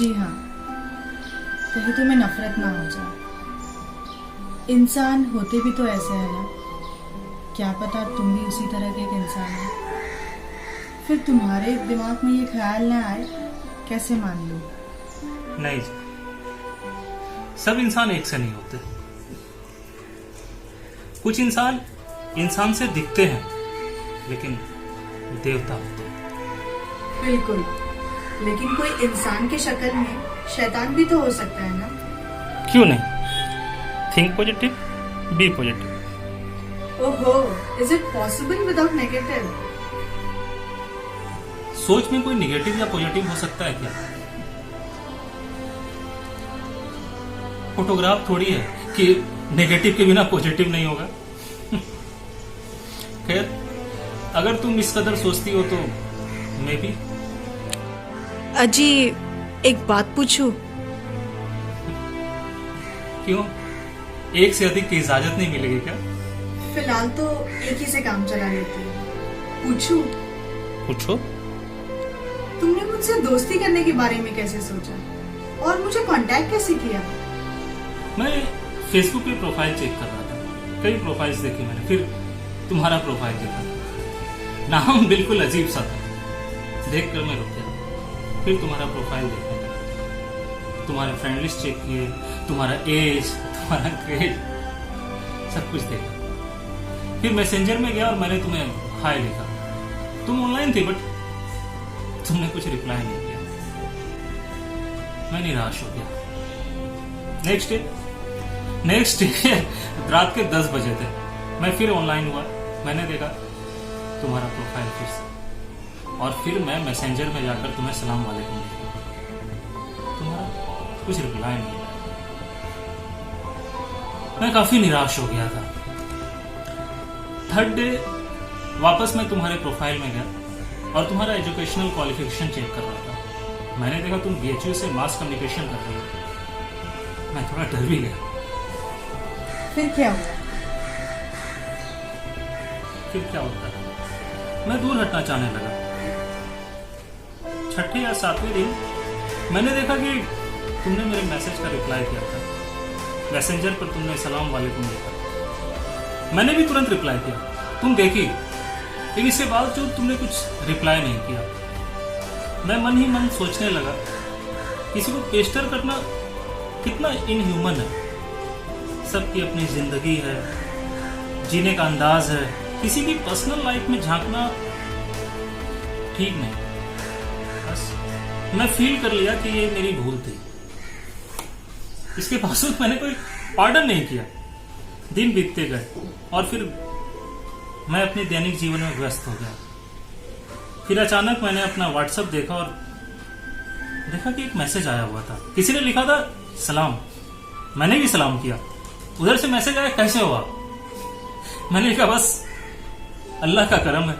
जी हाँ, कहीं तुम्हें नफरत ना हो जाए। इंसान होते भी तो ऐसे है ना, क्या पता तुम भी उसी तरह के एक इंसान हो। फिर तुम्हारे दिमाग में ये ख्याल ना आए, कैसे मान लो? नहीं जी, सब इंसान एक से नहीं होते। कुछ इंसान इंसान से दिखते हैं लेकिन देवता होते हैं। बिल्कुल, लेकिन कोई इंसान के शक्ल में शैतान भी तो हो सकता है ना? क्यों नहीं? Think positive, be positive. ओहो, is it possible without negative? सोच में कोई निगेटिव या पॉजिटिव हो सकता है क्या? फोटोग्राफ थोड़ी है कि नेगेटिव के बिना पॉजिटिव नहीं होगा। खैर, अगर तुम इस कदर सोचती हो तो मैं भी। अजी, एक बात पूछूं? क्यों? एक से अधिक की इजाजत नहीं मिलेगी क्या? फिलहाल तो एक ही से काम चला लेती हूँ। पूछूं? पूछो। तुमने मुझसे दोस्ती करने के बारे में कैसे सोचा और मुझे कांटेक्ट कैसे किया? मैं फेसबुक पे प्रोफाइल चेक कर रहा था, कई प्रोफाइल्स देखी मैंने, फिर तुम्हारा प्रोफाइल देखा। नाम बिल्कुल अजीब सा था, देखकर मैं रुक गया। फिर तुम्हारा प्रोफाइल देखने लगा, तुम्हारे फ्रेंड लिस्ट चेक किए, तुम्हारा एज, तुम्हारा ग्रेड, सब कुछ देखा। फिर मैसेंजर में गया और मैंने तुम्हें हाय लिखा। तुम ऑनलाइन थे बट तुमने कुछ रिप्लाई नहीं किया। मैं निराश हो गया। नेक्स्ट डे रात के 10 बजे थे, मैं फिर ऑनलाइन हुआ। मैंने देखा तुम्हारा प्रोफाइल फिर से, और फिर मैं मैसेंजर में जाकर तुम्हें सलाम वालेकुम लिखा। तुम्हारा कुछ रिप्लाई नहीं आया। मैं काफी निराश हो गया था। थर्ड डे वापस मैं तुम्हारे प्रोफाइल में गया और तुम्हारा एजुकेशनल क्वालिफिकेशन चेक कर रहा था। मैंने देखा तुम BHU से मास कम्युनिकेशन कर रहे हो। मैं थोड़ा डर भी गया। फिर क्या हुआ? फिर क्या होता है, मैं दूर हटना चाहने लगा। छठे या 7वें दिन मैंने देखा कि तुमने मेरे मैसेज का रिप्लाई किया था। मैसेंजर पर तुमने सलाम वालेकुम लिखा। मैंने भी तुरंत रिप्लाई किया, तुम देखी, लेकिन इसके बावजूद तुमने कुछ रिप्लाई नहीं किया। मैं मन ही मन सोचने लगा, किसी को पेस्टर करना कितना इनह्यूमन है। सबकी अपनी जिंदगी है, जीने का अंदाज है, किसी की पर्सनल लाइफ में झांकना ठीक नहीं। बस मैं फील कर लिया कि ये मेरी भूल थी। इसके बावजूद मैंने कोई पार्डन नहीं किया। दिन बीतते गए और फिर मैं अपने दैनिक जीवन में व्यस्त हो गया। फिर अचानक मैंने अपना व्हाट्सएप देखा और देखा कि एक मैसेज आया हुआ था। किसी ने लिखा था सलाम। मैंने भी सलाम किया। उधर से मैसेज आया कैसे हुआ। मैंने कहा बस अल्लाह का करम है।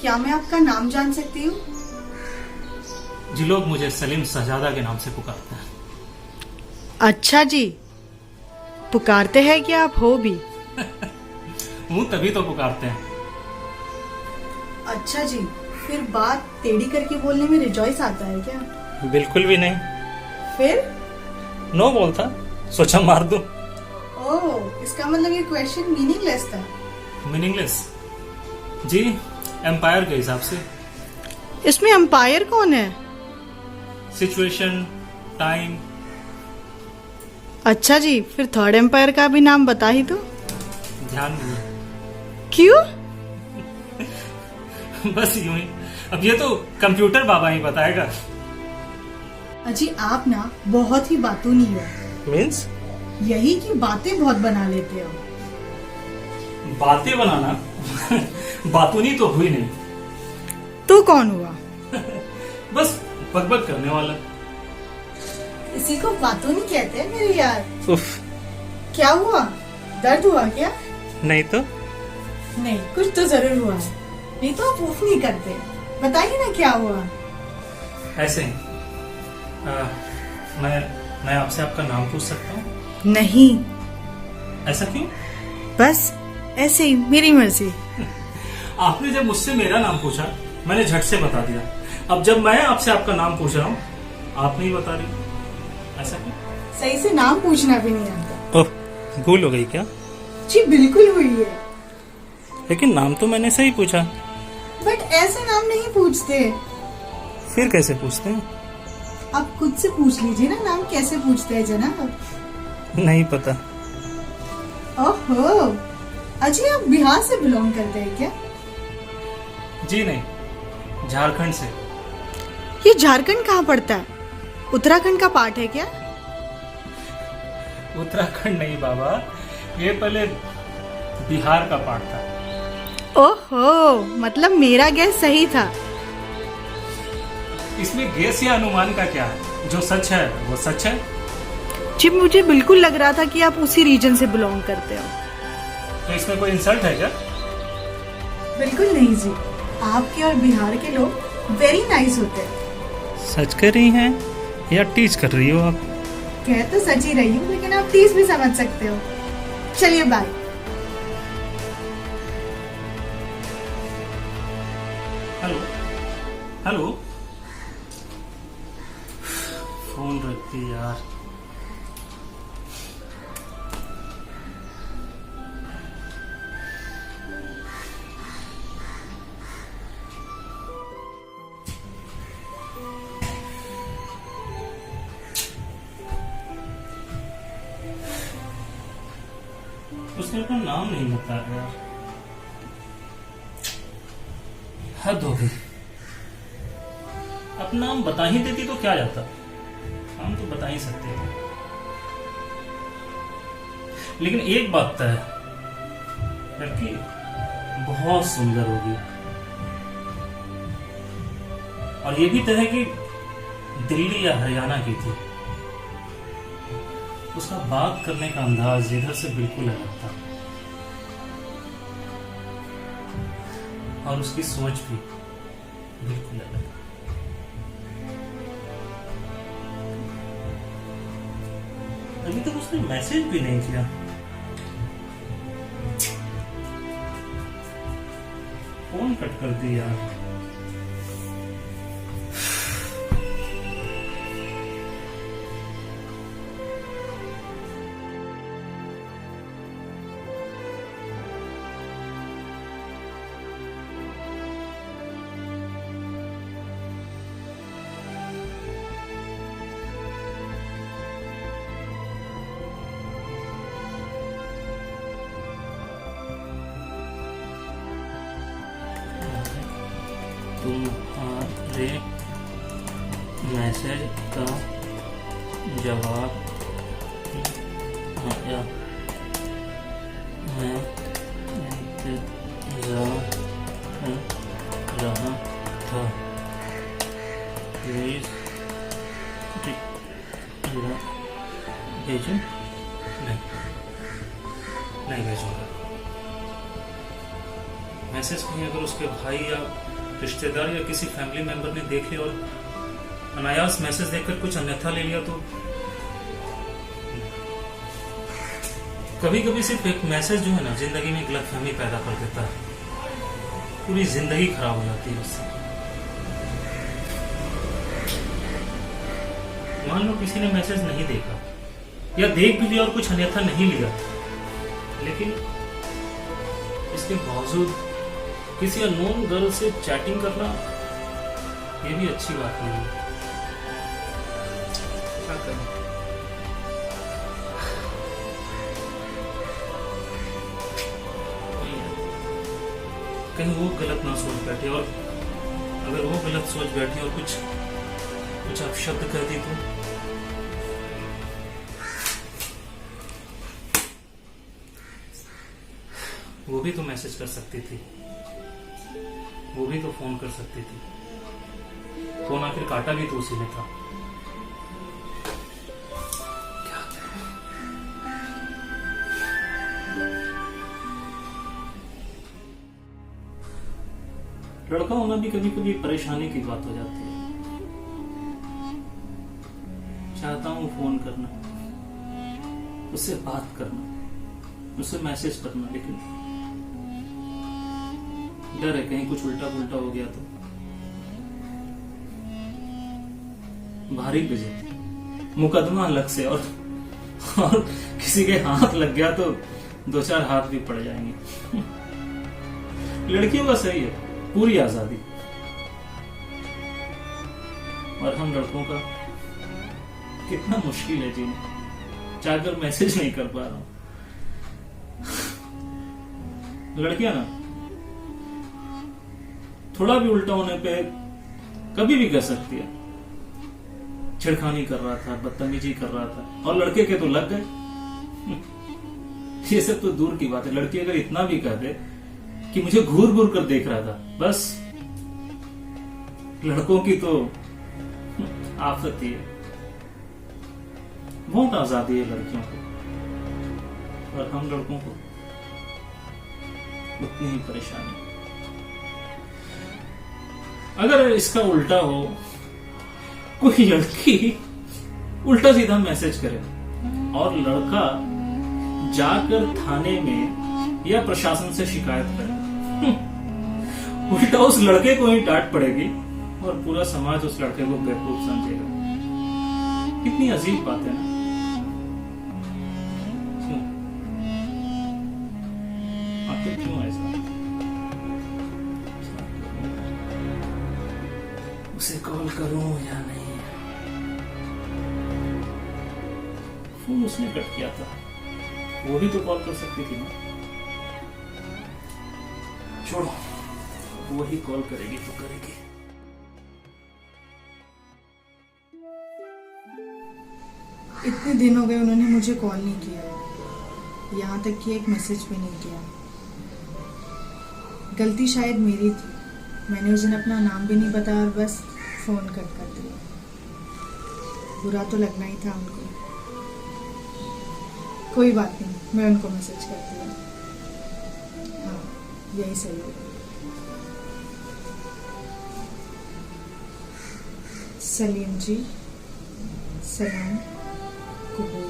क्या मैं आपका नाम जान सकती हूँ? जी, लोग मुझे सलीम शहजादा के नाम से पुकारते हैं। अच्छा जी, पुकारते हैं कि आप हो भी? हूँ तभी तो पुकारते हैं। अच्छा जी, फिर बात टेढ़ी करके बोलने में रिजॉइस आता है क्या? बिल्कुल भी नहीं। फिर? नो बोलता, सोचा मार दूं। ओह, इसका मतलब ये क्वेश्चन मीनिंगलेस था। मीनिंगलेस? जी, एम्पायर के हिसाब से। इसमें एम्पायर कौन है? Situation, time. अच्छा जी, फिर थर्ड एम्पायर का भी नाम बता ही दो। ध्यान नहीं है। क्यों? बस यूं ही। अब ये तो कंप्यूटर बाबा ही बताएगा। अजी, आप ना बहुत ही बातूनी हो। मीन्स? यही कि बातें बहुत बना लेते हो। बातें बनाना बातूनी तो हुई नहीं। तो कौन हुआ? बस बकबक करने वाला। इसी को बातूनी कहते हैं मेरे यार। उफ। क्या हुआ? दर्द हुआ क्या? नहीं तो। नहीं, कुछ तो जरूर हुआ है, नहीं तो आप उफ नहीं करते। बताइए ना क्या हुआ। ऐसे ही मैं आपसे आपका नाम पूछ सकता हूँ? नहीं। ऐसा क्यों? बस ऐसे ही, मेरी मर्जी। आपने जब मुझसे मेरा नाम पूछा मैंने झट से बता दिया। अब जब मैं आपसे आपका नाम पूछ रहा हूँ आप नहीं बता रही, ऐसा क्यों? सही से नाम पूछना भी नहीं आता। ओह, भूल हो गई क्या? जी बिल्कुल हुई है, लेकिन नाम तो मैंने सही पूछा। बट ऐसे नाम नहीं पूछते। फिर कैसे पूछते हैं? आप खुद से पूछ लीजिए ना, नाम कैसे पूछते हैं जनाब। नहीं पता। ओहो, अजय आप बिहार से बिलोंग करते हैं क्या? जी नहीं, झारखंड से। ये झारखंड कहाँ पड़ता है? उत्तराखंड का पार्ट है क्या? उत्तराखंड नहीं बाबा, ये पहले बिहार का पार्ट था। ओहो, मतलब मेरा गैस सही था। इसमें गेस या अनुमान का क्या है? जो सच है वो सच है। जी मुझे बिल्कुल लग रहा था कि आप उसी रीजन से बिलोंग करते हो। तो इसमें कोई इंसल्ट है क्या? बिल्कुल नहीं जी, आपके और बिहार के लोग वेरी नाइस होते हैं। सच कर रही हैं या टीच कर रही हो आप? कह तो सच ही रही हूँ, लेकिन आप टीज भी समझ सकते हो। चलिए बाय। हेलो हेलो, फोन रख दी यार। उसने अपना नाम नहीं बताया यार, हद हो गई। अपना नाम बता ही देती तो क्या जाता, हम तो बता ही सकते थे। लेकिन एक बात तय है, लड़की बहुत सुंदर होगी, और ये भी तय है कि दिल्ली या हरियाणा की थी। उसका बात करने का अंदाज इधर से बिल्कुल अलग था, और उसकी सोच भी बिल्कुल अलग। अभी तक उसने मैसेज भी नहीं किया। फोन कट कर दिया। तुम्हारे मैसेज का जवाब आया, मैं इंतजार कर रहा था, प्लीज भेजो। नहीं भेजूंगा। मैसेज कहीं अगर उसके भाई या रिश्तेदार या किसी फैमिली मेंबर ने देख लिया और अनायास मैसेज देखकर कुछ अन्यथा ले लिया तो कभी कभी सिर्फ एक मैसेज जो है ना, जिंदगी में गलतफहमी पैदा कर देता है, पूरी जिंदगी खराब हो जाती है उससे। मान लो किसी ने मैसेज नहीं देखा या देख भी लिया और कुछ अन्यथा नहीं लिया, लेकिन इसके बावजूद किसी अननोन गर्ल से चैटिंग करना ये भी अच्छी बात नहीं है। क्या करें? कहीं वो गलत ना सोच बैठे, और अगर वो गलत सोच बैठी और कुछ आप शब्द कर दी तो वो भी तो मैसेज कर सकती थी, वो भी तो फोन कर सकती थी। फोन आखिर काटा भी तो उसी ने था। क्या लड़का होना भी कभी कभी परेशानी की बात हो जाती है। चाहता हूं फोन करना, उससे बात करना, उससे मैसेज करना, लेकिन डर है कहीं कुछ उल्टा पुल्टा हो गया तो। भारी बेइज्जती, मुकदमा अलग से, और किसी के हाथ लग गया तो 2-4 हाथ भी पड़ जाएंगे। लड़कियों का सही है, पूरी आजादी, और हम लड़कों का कितना मुश्किल है जीना, चाहकर मैसेज नहीं कर पा रहा हूं। लड़कियां ना थोड़ा भी उल्टा होने पे कभी भी कर सकती है, छिड़खानी कर रहा था, बदतमीजी कर रहा था, और लड़के के तो लग गए। ये सब तो दूर की बात है, लड़की अगर इतना भी कह दे कि मुझे घूर घूर कर देख रहा था, बस लड़कों की तो आफत ही है। बहुत आजादी है लड़कियों को, और हम लड़कों को उतनी ही परेशानी। अगर इसका उल्टा हो, कोई लड़की उल्टा सीधा मैसेज करे और लड़का जाकर थाने में या प्रशासन से शिकायत करे, उल्टा उस लड़के को ही डांट पड़ेगी और पूरा समाज उस लड़के को बेवकूफ समझेगा। कितनी अजीब बात है ना। क्यों आखिर क्यों ऐसा? उसे कॉल करूं या नहीं? फोन उसने कट किया था, वो भी तो कॉल कर सकती थी ना। छोड़ो, वही कॉल करेगी तो करेगी। इतने दिन हो गए उन्होंने मुझे कॉल नहीं किया, यहाँ तक कि एक मैसेज भी नहीं किया। गलती शायद मेरी थी, मैंने उस दिन अपना नाम भी नहीं बताया और बस फोन कट कर दिया। बुरा तो लगना ही था उनको। कोई बात नहीं, मैं उनको मैसेज करती हूँ। हाँ, यही सही होगा। सलीम जी, सलाम कबूल।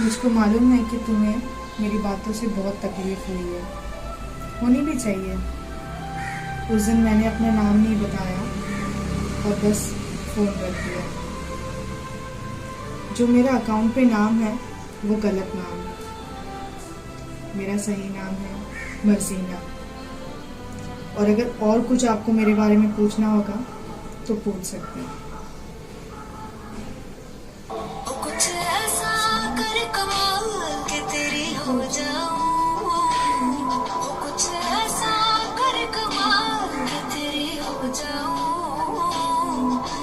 मुझको मालूम है कि तुम्हें मेरी बातों से बहुत तकलीफ हुई है, होनी भी चाहिए। उस दिन मैंने अपना नाम नहीं बताया और बस फोन कर दिया। जो मेरा अकाउंट पे नाम है वो गलत नाम है, मेरा सही नाम है मर्जीना। और अगर और कुछ आपको मेरे बारे में पूछना होगा तो पूछ सकते हैं। कुछ ऐसा कर कमाल के तेरी हो जाऊं, कुछ ऐसा कर कमाल के तेरी हो जाऊं।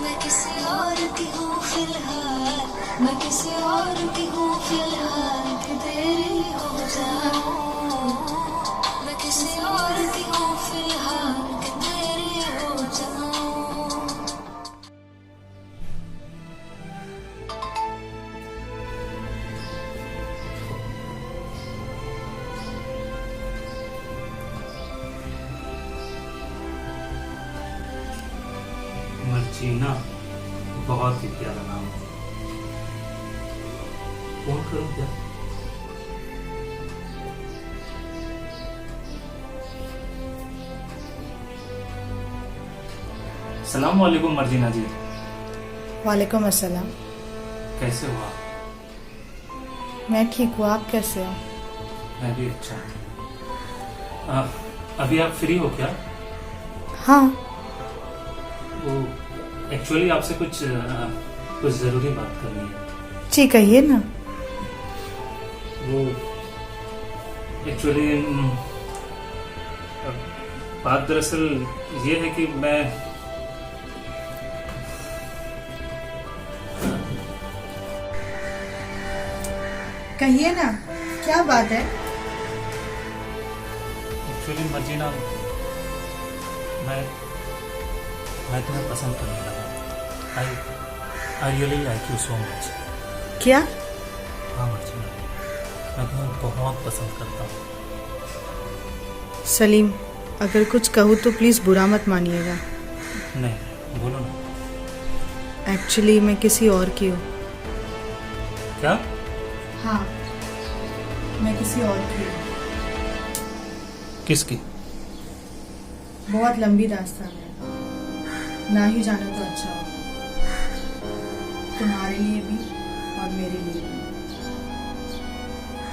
मैं किसी और की हूँ फिलहाल, मैं किसी और की हूँ फिलहाल के तेरी हो जाऊं। मैं किसी और की हूँ फिलहाल के तेरी हो जाऊं। मर्जीना बहुत ही प्यारा नाम है। फोन करूं क्या? सलाम वालेकुम मर्जीना जी, वालेकुम अस्सलाम। कैसे हो आप? मैं ठीक हूँ, आप कैसे हो? मैं भी अच्छा हूँ। अभी आप फ्री हो क्या? हाँ। वो एक्चुअली आपसे कुछ जरूरी बात करनी है। जी कहिए ना। वो एक्चुअली बात दरअसल ये है कि मैं कहिए ना, क्या बात है? एक्चुअली मर्जीना, मैं तुम्हें पसंद करने लगा। I really like you so much. क्या? हाँ मर्जीना, मैं तुम्हें बहुत पसंद करता हूँ। सलीम, अगर कुछ कहूँ तो प्लीज़ बुरा मत मानिएगा। नहीं, बोलो ना। एक्चुअली मैं किसी और की हूँ। क्या? हाँ, मैं किसी और की हूँ। किसकी? बहुत लंबी दास्तान है। ना ही जाना तो अच्छा होगा, तुम्हारे लिए भी और मेरे लिए भी।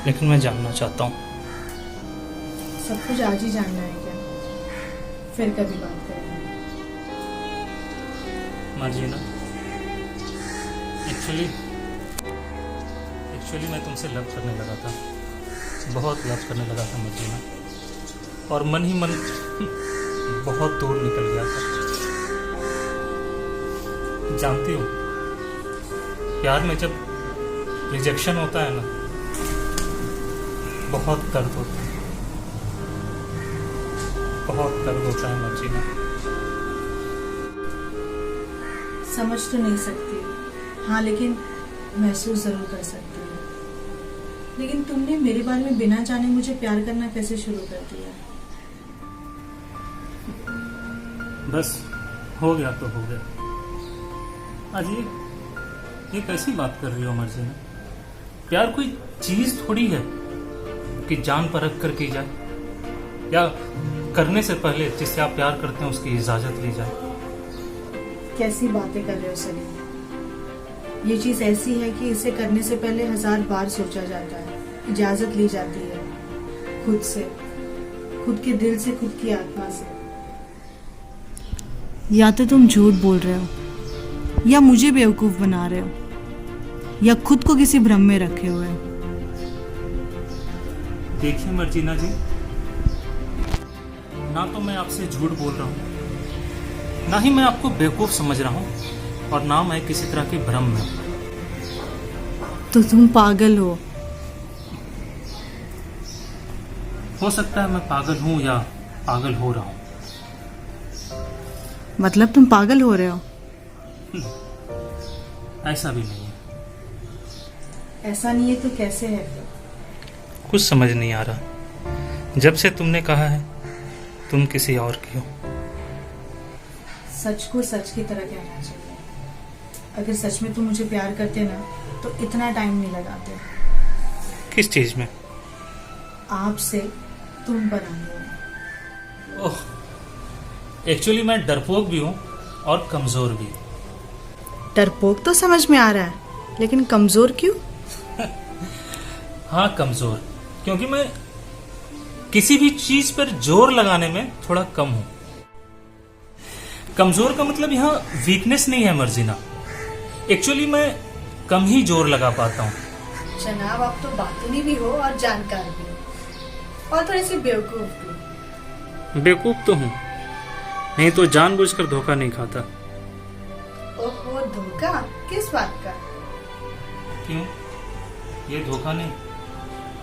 लेकिन मैं जानना चाहता हूँ। सब कुछ आज ही जानना है क्या? फिर कभी बात करेंगे। मर्जीना, एक्चुअली मैं तुमसे लव करने लगा था, बहुत लव करने लगा था मर्जीना, और मन ही मन बहुत दूर निकल गया था। जानती हो, प्यार में जब रिजेक्शन होता है ना, बहुत दर्द होता है, बहुत दर्द होता है मर्जीना। समझ तो नहीं सकती, हाँ, लेकिन महसूस जरूर कर सकती हूँ। लेकिन तुमने मेरे बारे में बिना जाने मुझे प्यार करना कैसे शुरू कर दिया? बस हो गया तो हो गया। आज ये कैसी बात कर रही हो मर्जीना? प्यार कोई चीज थोड़ी है कि जान परख कर की जाए, या करने से पहले जिससे आप प्यार करते हैं उसकी इजाजत ली जाए। कैसी बातें कर रहे हो सलीम? ये चीज ऐसी है कि इसे करने से पहले 1000 बार सोचा जाता है, इजाजत ली जाती है, खुद से, खुद के दिल से, खुद की आत्मा से। या तो तुम झूठ बोल रहे हो, या मुझे बेवकूफ बना रहे हो, या खुद को किसी भ्रम में रखे हुए हो। देखिए मर्जीना जी, ना तो मैं आपसे झूठ बोल रहा हूँ, ना ही मैं आपको बेवकूफ समझ रहा हूँ, और ना मैं किसी तरह के भ्रम में हूँ। तो तुम पागल हो सकता है मैं पागल हूँ या पागल हो रहा हूँ। मतलब तुम पागल हो रहे हो? ऐसा भी नहीं है। ऐसा नहीं है तो कैसे है फिर? कुछ समझ नहीं आ रहा। जब से तुमने कहा है तुम किसी और की हो। सच को सच की तरह कहना चाहिए। अगर सच में तुम मुझे प्यार करते ना तो इतना टाइम नहीं लगाते। किस चीज में? आपसे तुम पर आने में। ओह, एक्चुअली मैं डरपोक भी हूँ और कमजोर भी। डरपोक तो समझ में आ रहा है, लेकिन कमजोर क्यों? हाँ कमजोर, क्योंकि मैं किसी भी चीज पर जोर लगाने में थोड़ा कम हूं। कमजोर का मतलब यहाँ वीकनेस नहीं है मर्जीना, एक्चुअली मैं कम ही जोर लगा पाता हूँ। जनाब, आप तो बातूनी भी हो और जानकार भी, और थोड़े से बेवकूफ भी। बेवकूफ तो हूँ, नहीं तो जानबूझकर धोखा नहीं खाता। ओहो, धोखा? किस बात का? क्यों? ये धोखा नहीं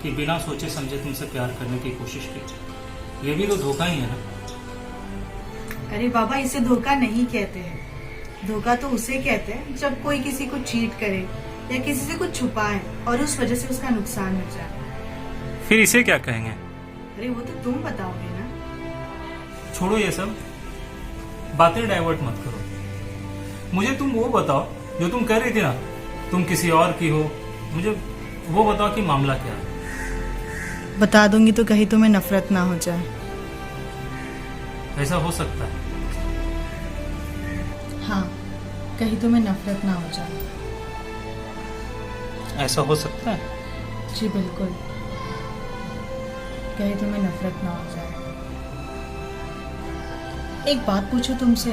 कि बिना सोचे समझे तुमसे प्यार करने की कोशिश की, ये भी तो धोखा ही है ना। अरे बाबा, इसे धोखा नहीं कहते हैं। धोखा तो उसे कहते हैं जब कोई किसी को चीट करे या किसी से कुछ छुपाए और उस वजह से उसका नुकसान हो जाए। फिर इसे क्या कहेंगे? अरे वो तो तुम बताओगे ना। छोड़ो ये सब बातें, डाइवर्ट मत करो। मुझे तुम वो बताओ जो तुम कह रही थी ना, तुम किसी और की हो। मुझे वो बताओ कि मामला क्या है। बता दूंगी तो कहीं तुम्हें नफरत ना हो जाए। ऐसा हो सकता है? हाँ, कहीं तुम्हें नफरत ना हो जाए। ऐसा हो सकता है? जी बिल्कुल, कहीं तुम्हें नफरत ना हो जाए। एक बात पूछो तुमसे,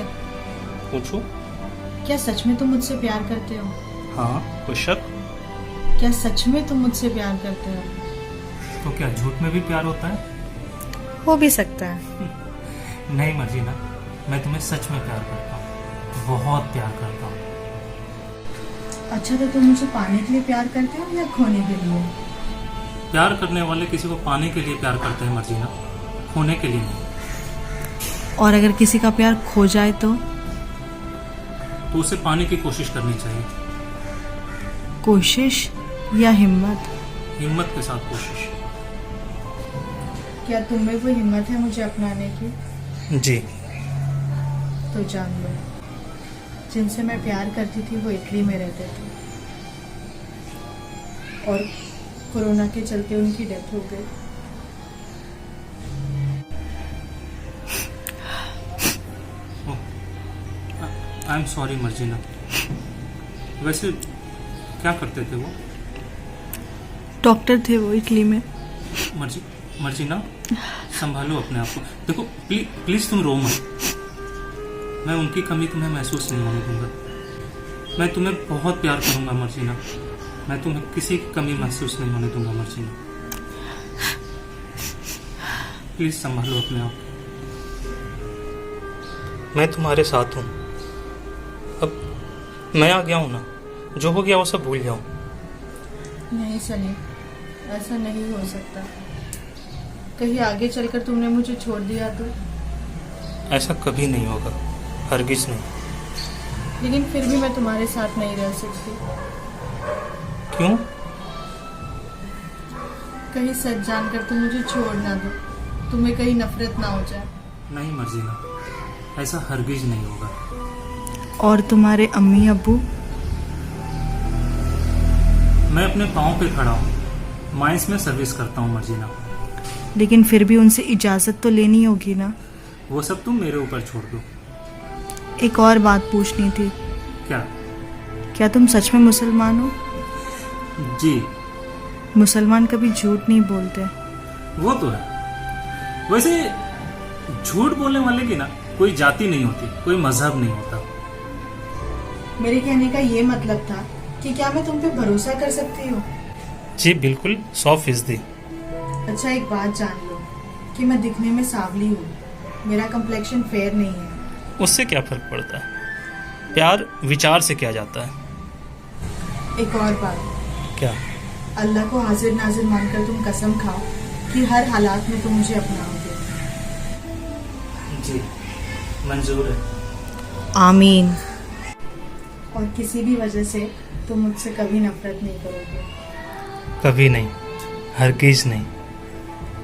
पूछो। क्या सच में तुम मुझसे प्यार करते हो? हाँ, कोई शक? क्या सच में तुम मुझसे प्यार करते हो? तो क्या झूठ में भी प्यार होता है? हो भी सकता है। नहीं मर्जीना, मैं तुम्हें सच में प्यार करता हूँ, बहुत प्यार करता हूँ। अच्छा, तो तुम मुझे पाने के लिए प्यार करते हो या खोने के लिए? प्यार करने वाले किसी को पाने के लिए प्यार करते हैं मर्जीना, खोने के लिए नहीं। और अगर किसी का प्यार खो जाए तो उसे पाने की कोशिश करनी चाहिए। कोशिश या हिम्मत? हिम्मत के साथ कोशिश। क्या तुम में वो हिम्मत है मुझे अपनाने की? जी। तो जान लो, जिनसे मैं प्यार करती थी वो इटली में रहते थे और कोरोना के चलते उनकी डेथ हो गई। I am sorry Marjina. वैसे क्या करते थे वो? डॉक्टर थे वो इटली में। मर्जीना, संभालो अपने आप को। देखो प्लीज तुम रो मत। मैं उनकी कमी तुम्हें महसूस नहीं होने दूंगा। मैं तुम्हें बहुत प्यार करूंगा मर्जीना। मैं तुम्हें किसी की कमी महसूस नहीं होने दूंगा मर्जीना। प्लीज संभालो अपने आप। मैं तुम्हारे साथ हूं। अब मैं आ गया हूं ना, जो हो गया वो सब भूल जाओ। नहीं सलीम, ऐसा नहीं हो सकता। कहीं आगे चलकर तुमने मुझे छोड़ दिया तो? ऐसा कभी नहीं होगा, हरगिज नहीं। लेकिन फिर भी मैं तुम्हारे साथ नहीं रह सकती। क्यों? कहीं सच जानकर तुम मुझे छोड़ ना दो, तुम्हें कहीं नफरत ना हो जाए। नहीं मर्जीना, ऐसा हरगिज नहीं होगा। और तुम्हारे अम्मी अब्बू? मैं अपने पाँव पे खड़ा हूँ, माइंस में सर्विस करता हूँ मर्जीना। लेकिन फिर भी उनसे इजाजत तो लेनी होगी ना? वो सब तुम मेरे ऊपर छोड़ दो। एक और बात पूछनी थी। क्या तुम सच में मुसलमान हो? जी। मुसलमान कभी झूठ नहीं बोलते। वो तो है। वैसे झूठ बोलने वाले की ना कोई जाति नहीं होती, कोई मजहब नहीं होता। मेरे कहने का ये मतलब था कि क्या मैं तुम पे भरोसा कर सकती हूँ? जी बिल्कुल, 100%। अच्छा एक बात जान लो कि मैं दिखने में सांवली हूँ, मेरा कम्प्लेक्शन फेयर नहीं है। उससे क्या फर्क पड़ता है? प्यार विचार से किया जाता है। एक और बात। क्या? अल्लाह को हाजिर नाजिर मानकर तुम कसम खाओ कि हर हालात में तुम मुझे अपनाओगे। जी मंजूर है। आमीन। और किसी भी वजह से तुम मुझसे कभी नफरत नहीं करोगे? कभी नहीं, हरगिज नहीं।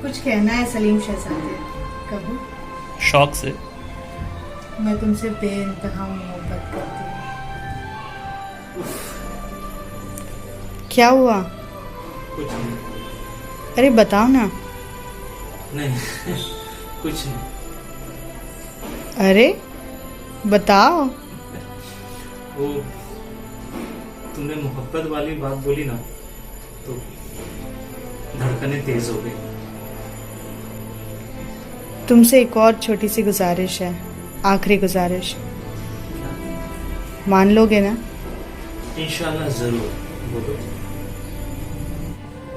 कुछ कहना है सलीम शहजादे? कहो। शौक से। मैं तुमसे बेइंतहा मोहब्बत करती हूँ। क्या हुआ? कुछ नहीं। अरे बताओ ना। नहीं कुछ नहीं। अरे बताओ। वो तुमने मोहब्बत वाली बात बोली ना, तो धड़कनें तेज हो गई। तुमसे एक और छोटी सी गुजारिश है, आखिरी गुजारिश। मान लोगे ना? इंशाल्लाह जरूर। बोलो।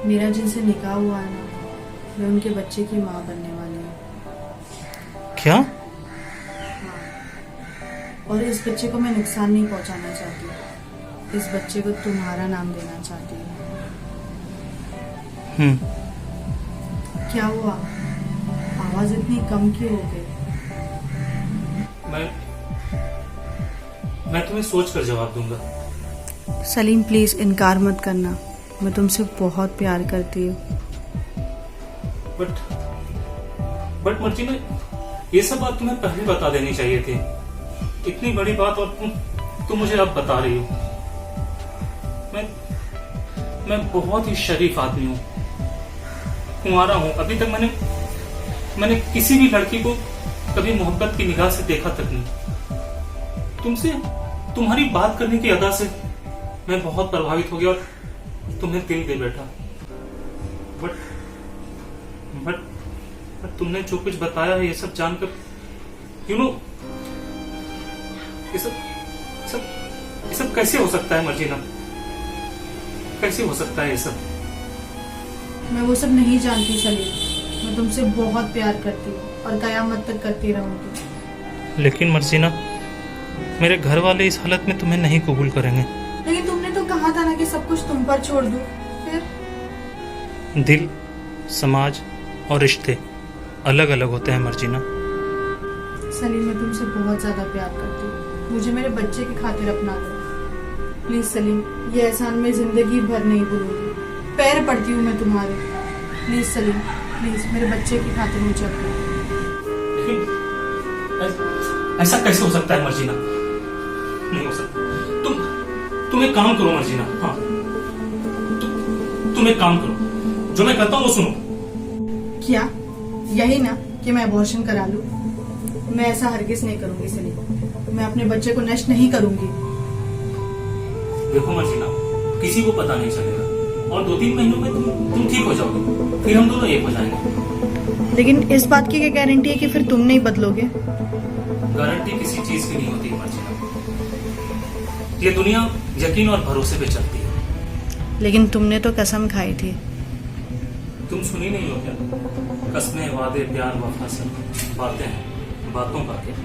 मेरा जिनसे निकाह हुआ है ना, मैं उनके बच्चे की माँ बनने वाली हूँ। क्या? और इस बच्चे को मैं नुकसान नहीं पहुंचाना चाहती। इस बच्चे को तुम्हारा नाम देना चाहती हूँ। क्या हुआ? आवाज इतनी कम क्यों हो गई? मैं तुम्हें सोच कर जवाब दूंगा। सलीम प्लीज इनकार मत करना, मैं तुमसे बहुत प्यार करती हूँ। बट मर्जीना, ये सब बात तुम्हें पहले बता देनी चाहिए थी। इतनी बड़ी बात और तुम मुझे अब बता रही हो। मैं बहुत ही शरीफ आदमी हूँ, कुंवारा हूँ। अभी तक मैंने किसी भी लड़की को कभी मोहब्बत की निगाह से देखा तक नहीं। तुमसे तुम्हारी बात करने की अदा से मैं बहुत प्रभावित हो गया और तुम्हें दिल दे बैठा। बट तुमने जो कुछ बताया है ये सब जानकर, ये सब कैसे हो सकता है मर्जीना? कैसे हो सकता है ये सब? मैं वो सब नहीं जानती सलीम, मैं तुमसे बहुत प्यार करती हूँ और कयामत तक करती रहूंगी। लेकिन मर्जीना, मेरे घर वाले इस हालत में तुम्हें नहीं कबूल करेंगे। लेकिन तुमने तो कहा था ना कि सब कुछ तुम पर छोड़ दूं। फिर दिल, समाज और रिश्ते अलग अलग होते हैं मर्जीना। सलीम मैं तुमसे बहुत ज्यादा प्यार करती हूँ, मुझे मेरे बच्चे की खातिर अपना दो प्लीज सलीम। ये एहसान मैं जिंदगी भर नहीं भूलूंगी। पैर पड़ती हूँ मैं तुम्हारे, प्लीज सलीम प्लीज मेरे बच्चे की खातिर मुझे अपना दो। लेकिन ऐसा कैसे हो सकता है मर्जीना? नहीं हो सकता। तुम एक काम करो मर्जीना। हाँ, तुम एक काम करो, जो मैं कहता हूँ वो सुनो। क्या यही ना कि मैं अबॉर्शन करा लूं? मैं ऐसा हरगिज नहीं करूंगी सलीम। तो मैं अपने बच्चे को नष्ट नहीं करूंगी। देखो मर्जीना, किसी को पता नहीं चलेगा और 2-3 महीनों में तुम ठीक हो जाओगे, फिर हम दोनों एक हो जाएंगे। लेकिन इस बात की क्या गारंटी है कि फिर तुम नहीं बदलोगे? गारंटी किसी चीज की नहीं होती मर्जीना। ये दुनिया यकीन और भरोसे पे चलती है। लेकिन तुमने तो कसम खाई थी। तुम सुनी नहीं हो क्या? कस्में, वादे, प्यार, वफा सब बातें हैं, बातों का क्या।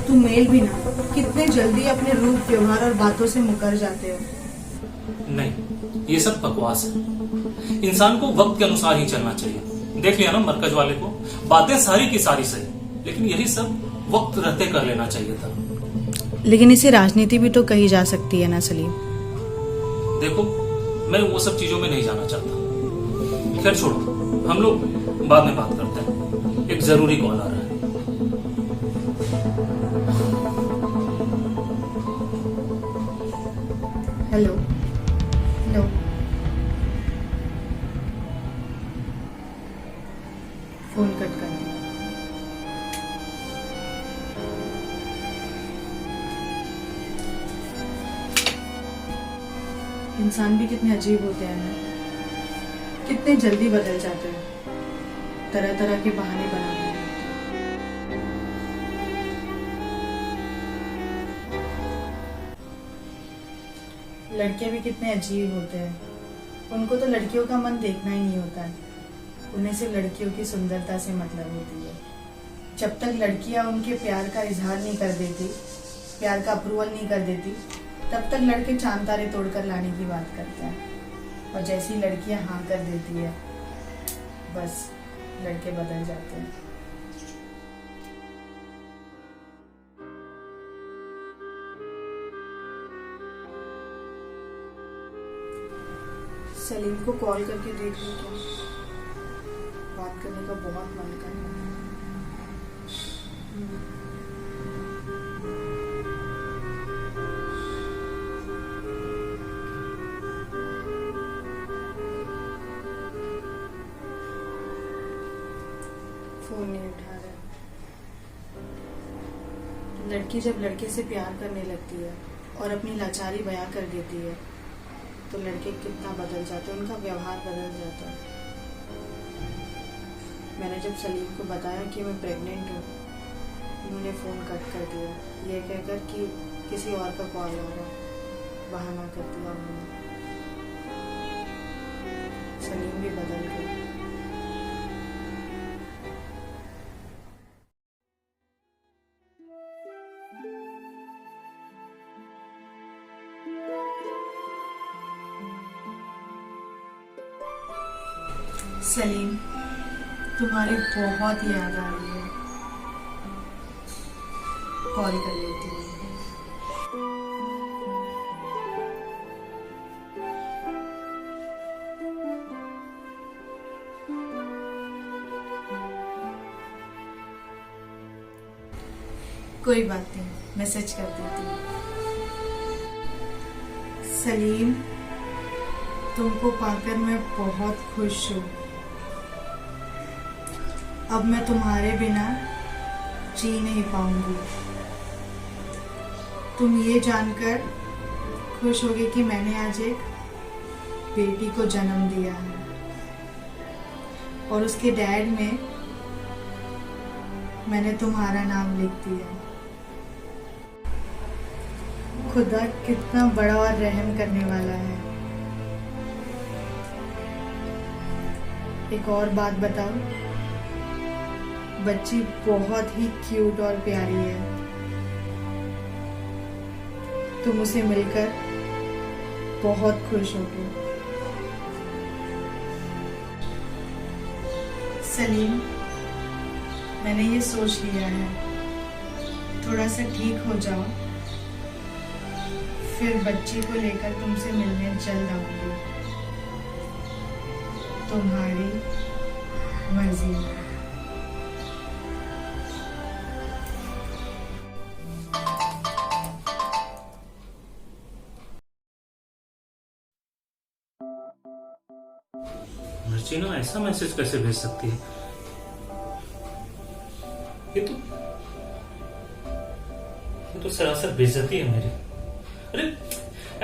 तुम मेल भी ना कितने जल्दी अपने रूप, व्यवहार और बातों से मुकर जाते हो। नहीं, ये सब बकवास है। इंसान को वक्त के अनुसार ही चलना चाहिए। देख लिया ना मरकज वाले को, बातें सारी की सारी सही, लेकिन यही सब वक्त रहते कर लेना चाहिए था। लेकिन इसे राजनीति भी तो कही जा सकती है ना सलीम। देखो, मैं वो सब चीजों में नहीं जाना चाहता। खैर छोड़ो, हम लोग बाद में बात करते हैं। एक जरूरी कॉल आ रहा है। हेलो हेलो, फोन कट कर दिया। इंसान भी कितने अजीब होते हैं ना, कितने जल्दी बदल जाते हैं, तरह तरह के बहाने बनाने लगते हैं। लड़के भी कितने अजीब होते हैं। उनको तो लड़कियों का मन देखना ही नहीं होता है, उन्हें सिर्फ लड़कियों की सुंदरता से मतलब होती है। जब तक लड़कियां उनके प्यार का इजहार नहीं कर देती, प्यार का अप्रूवल नहीं कर देती, तब तक लड़के चांद तारे तोड़कर लाने की बात करते हैं। और जैसी लड़कियां हाँ कर देती है, बस लड़के बदल जाते हैं। सलीम को कॉल करके देख लो, क्या बात करने का बहुत मन कर रहा है। फोन नहीं उठा रहा। लड़की जब लड़के से प्यार करने लगती है और अपनी लाचारी बयां कर देती है, तो लड़के कितना बदल जाते हैं, उनका व्यवहार बदल जाता है। मैंने जब सलीम को बताया कि मैं प्रेग्नेंट हूँ, उन्होंने फ़ोन कट कर दिया, ये कहकर कि किसी और का कॉल आ रहा है। बहाना कर दिया उन्होंने। सलीम भी बदल गया। सलीम, तुम्हारी बहुत याद आ रही है, कॉल कर लेती हूँ। कोई बात नहीं, मैसेज कर देती हूँ। सलीम, तुमको पाकर मैं बहुत खुश हूँ। अब मैं तुम्हारे बिना जी नहीं पाऊंगी। तुम ये जानकर खुश होगे कि मैंने आज एक बेटी को जन्म दिया है और उसके डैड में मैंने तुम्हारा नाम लिख दिया। खुदा कितना बड़ा और रहम करने वाला है। एक और बात बताओ, बच्ची बहुत ही क्यूट और प्यारी है। तुम उसे मिलकर बहुत खुश होगे। सलीम, मैंने ये सोच लिया है, थोड़ा सा ठीक हो जाओ, फिर बच्ची को लेकर तुमसे मिलने चल आऊंगी। तुम्हारी मर्जी। मर्जीना ऐसा मैसेज कैसे भेज सकती है? ये तो सरासर बेइज्जती है मेरी। अरे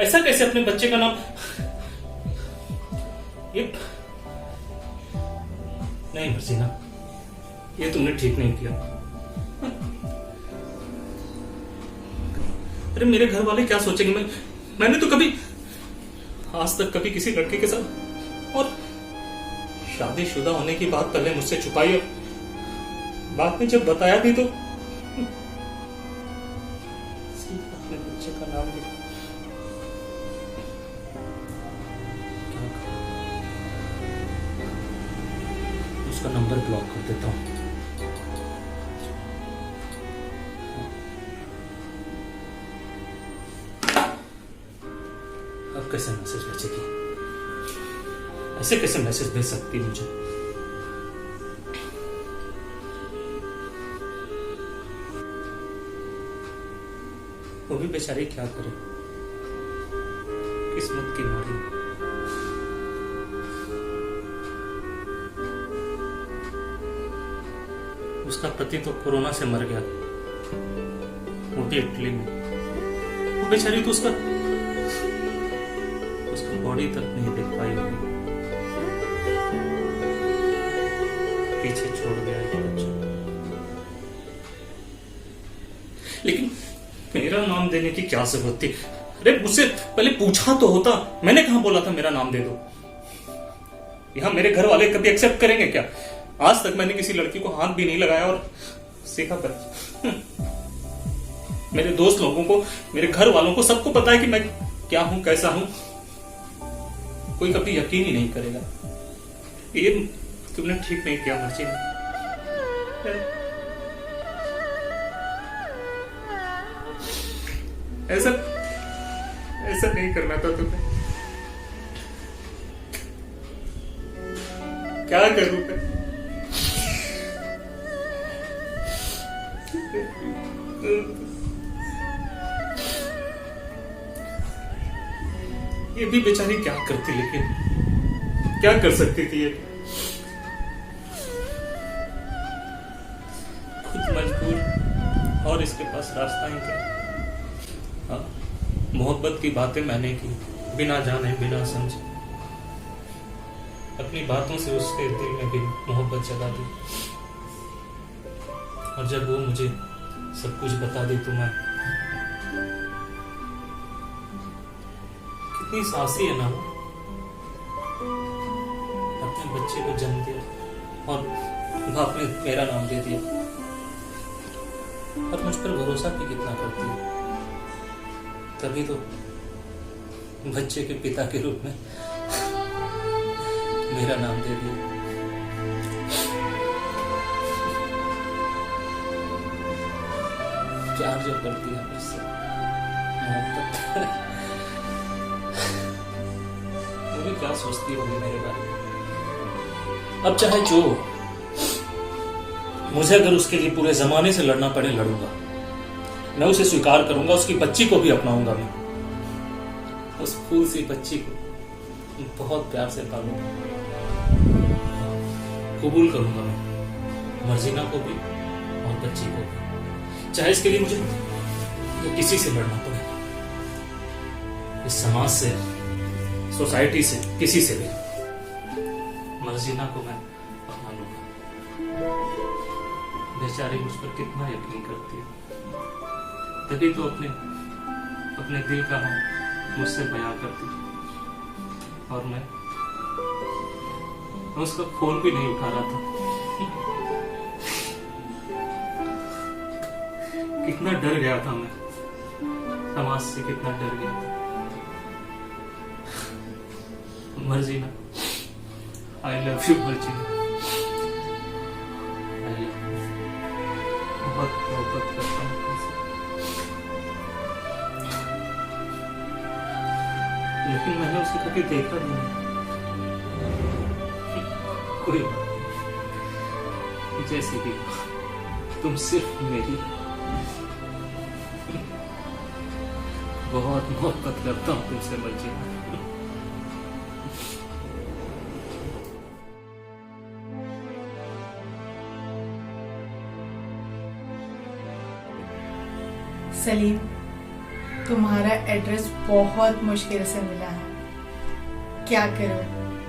ऐसा कैसे अपने बच्चे का नाम, ये नहीं मर्जीना, ये तुमने ठीक नहीं किया। अरे मेरे घर वाले क्या सोचेंगे? मैंने तो कभी आज तक कभी किसी लड़के के साथ, और शादीशुदा होने की बात पहले मुझसे छुपाई और बाद में जब बताया भी तो सिर्फ अपने बच्चे का नाम लिखा। उसका नंबर ब्लॉक कर देता हूं। अब कैसे मैसेज भेजेगी? ऐसे कैसे मैसेज भेज सकती है मुझे? वो भी बेचारी क्या करे, किस्मत की मारी। उसका पति तो कोरोना से मर गया, वो भी इटली में। वो बेचारी तो उसका बॉडी तक नहीं देख पाई होगी, पीछे छोड़ गया एक बच्चा। लेकिन मेरा नाम देने की क्या जरूरत थी? अरे मुझसे पहले पूछा तो होता। मैंने कहां बोला था मेरा नाम दे दो? यहां मेरे घर वाले कभी एक्सेप्ट करेंगे क्या? आज तक मैंने किसी लड़की को हाथ भी नहीं लगाया और सीखा पर मेरे दोस्त लोगों को, मेरे घर वालों को सबको पता है कि मैं क्या हूं, कैसा हूं। कोई कभी यकीन ही नहीं करेगा। ये तुमने ठीक नहीं किया मर्जी। ऐसा ऐसा नहीं करना था तुम्हें। क्या करूं मैं? ये भी बेचारी क्या करती, लेकिन क्या कर सकती थी ये? खुद मजबूर और इसके पास रास्ता ही क्या? हाँ, मोहब्बत की बातें मैंने की, बिना जाने बिना समझे। अपनी बातों से उसके दिल में भी मोहब्बत जगा दी, और जब वो मुझे सब कुछ बता दी तो मैं, कितनी साहसी है ना वो। अपने बच्चे को जन्म दिया और बाप ने मेरा नाम दे दिया, और मुझ पर भरोसा भी कितना करती है। तभी तो बच्चे के पिता के रूप में मेरा नाम दे दिया। प्यार जो करती है मुझसे, मोहब्बत, वो भी क्या सोचती होगी मेरे बारे में। अब चाहे जो, मुझे अगर उसके लिए पूरे जमाने से लड़ना पड़े लड़ूंगा। मैं उसे स्वीकार करूंगा, उसकी बच्ची को भी अपनाऊंगा। मैं उस फूल सी बच्ची को बहुत प्यार से पालूंगा, कबूल करूंगा मैं मर्जीना को भी और बच्ची को भी, चाहे इसके लिए मुझे तो किसी से लड़ना पड़े, इस समाज से, सोसाइटी से, किसी से भी। मर्जीना को मैं अपना लूंगा। बेचारी मुझ पर कितना यकीन करती है, तभी तो अपने दिल का हम मुझसे बयां करती है। और मैं उसका फोन भी नहीं उठा रहा था। कितना डर गया था मैं, समाज से कितना डर गया था। Marjina, I love you Marjina, बहुत मोहब्बत करता हूँ तुमसे। लेकिन मैंने उसे कभी देखा नहीं। कोई बात नहीं, जैसे भी तुम सिर्फ मेरी, बहुत मोहब्बत करता हूँ तुमसे मर्जीना। सलीम, तुम्हारा एड्रेस बहुत मुश्किल से मिला है। क्या करूं,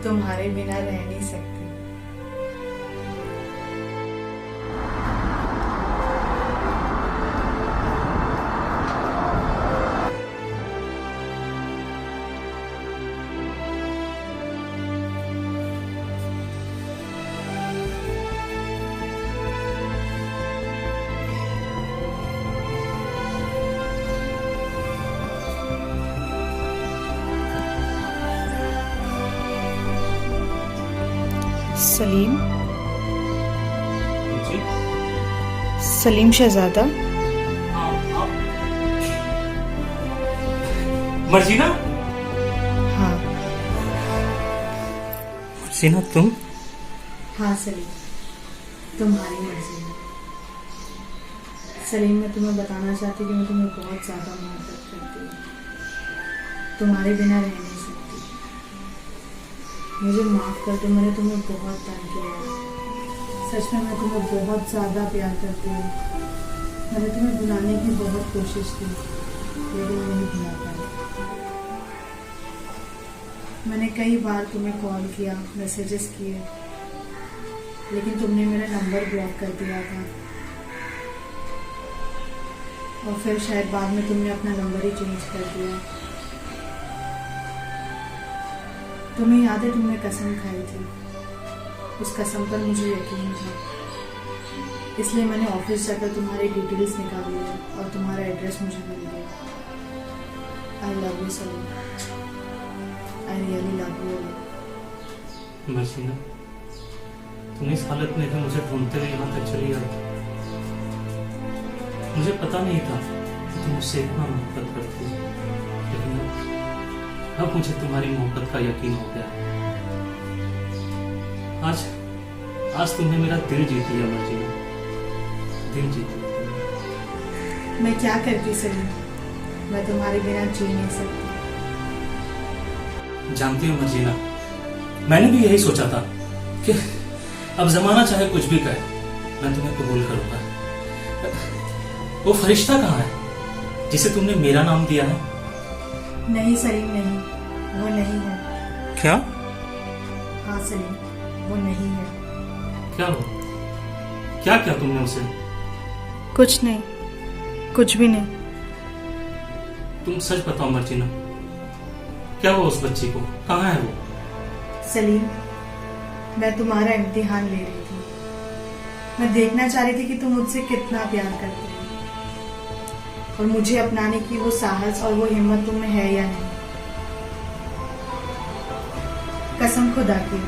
तुम्हारे बिना रह नहीं सकती। सलीम, जी सलीम शहजादा। हाँ आप मर्जीना? हाँ मर्जीना तुम? हाँ सलीम, तुम्हारी मर्जी है। सलीम, मैं तुम्हें बताना चाहती हूँ कि मैं तुम्हें बहुत ज़्यादा मोहब्बत करती हूँ। तुम्हारे बिना रह नहीं सकती। मुझे माफ़ कर दो, मैंने तुम्हें बहुत तंग किया है। सच में मैं तुम्हें बहुत ज़्यादा प्यार करती हूँ। मैंने तुम्हें भुलाने की बहुत कोशिश की, लेकिन नहीं भुला पाई। मैंने कई बार तुम्हें कॉल किया, मैसेजेस किए, लेकिन तुमने मेरा नंबर ब्लॉक कर दिया था। और फिर शायद बाद में तुमने अपना नंबर ही चेंज कर दिया। तुम्हें याद है तुमने कसम खाई थी, उस कसम पर मुझे यकीन था, इसलिए मैंने ऑफिस जाकर तुम्हारी डिटेल्स निकाली है और तुम्हारा एड्रेस मुझे मिल गया। I love you Salim, I really love you. Marjina, तुम इस हालत में थे, मुझे ढूंढते हुए यहाँ तक चली आई। मुझे पता नहीं था कि तुम मुझसे इतना मोहब्बत करती हो, लेकिन अब मुझे तुम्हारी मोहब्बत का यकीन हो गया। आज तुमने मेरा दिल जीत लिया मर्जीना, दिल जीत लिया। मैं क्या करती सलीम, मैं तुम्हारे बिना जी नहीं सकती। जानती हो मर्जीना, मैंने भी यही सोचा था कि अब जमाना चाहे कुछ भी कहे, मैं तुम्हें कबूल करूंगा। वो फरिश्ता कहाँ है जिसे तुमने मेरा नाम दिया है? नहीं सलीम, नहीं, वो नहीं है। क्या? हाँ सलीम, वो नहीं है। क्या हो? क्या क्या तुमने उसे? कुछ नहीं, कुछ भी नहीं। तुम सच बताओ मर्जीना, क्या हुआ उस बच्ची को? कहाँ है वो? सलीम, मैं तुम्हारा इम्तिहान ले रही थी। मैं देखना चाह रही थी कि तुम मुझसे कितना प्यार करते हो और मुझे अपनाने की वो साहस और वो हिम्मत तुम में है या नहीं। कसम खुदा की,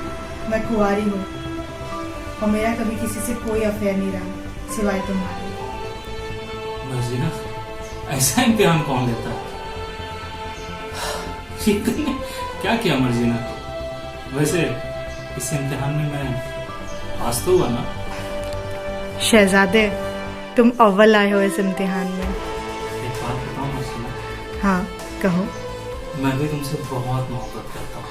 मैं कुंवारी हूँ और मेरा कभी किसी से कोई अफेयर नहीं रहा सिवाय तुम्हारे। मर्जीना, ऐसा इम्तिहान कौन लेता है? ये तुमने क्या किया मर्जीना? वैसे इस इम्तिहान में मैं पास तो हुआ ना? शहजादे, तुम अव्वल आए हो इस इम्तिहान में। एक बात बताओ मर्जीना, हाँ कहो। मैं भी तुमसे बहुत मोहब्बत करता हूँ।